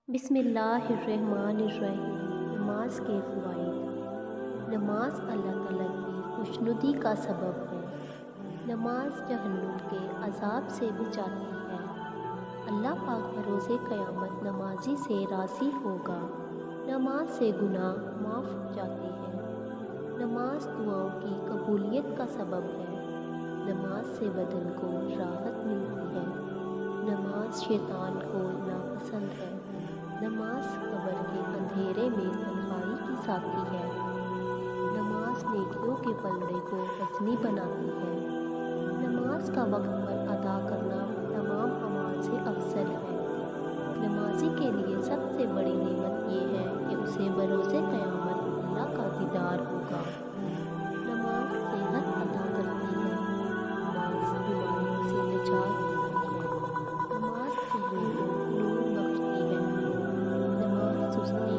بسم اللہ الرحمن الرحیم۔ نماز کے فوائد۔ نماز اللہ تعالیٰ کی خوشنودی کا سبب ہے۔ نماز جہنم کے عذاب سے بچاتی ہے۔ اللہ پاک بروز قیامت نمازی سے راضی ہوگا۔ نماز سے گناہ معاف ہو جاتے ہیں۔ نماز دعاؤں کی قبولیت کا سبب ہے۔ نماز سے بدن کو راحت ملتی ہے۔ نماز شیطان کو ناپسند ہے۔ نماز قبر کے اندھیرے میں تنہائی کی ساتھی ہے۔ نماز نیکیوں کے پلڑے کو وزنی بناتی ہے۔ نماز کا وقت پر ادا کرنا تمام اعمال سے افضل ہے۔ نمازی کے لیے سب سے بڑی نعمت یہ ہے کہ اسے بروز قیامت اللہ کا دیدار ہوگا۔ نماز صحت عطا کرتی ہے۔ نماز بیماریوں سے نجات دیتی ہے۔ نماز چہرے کو نور بخشتی ہے۔ نماز سستی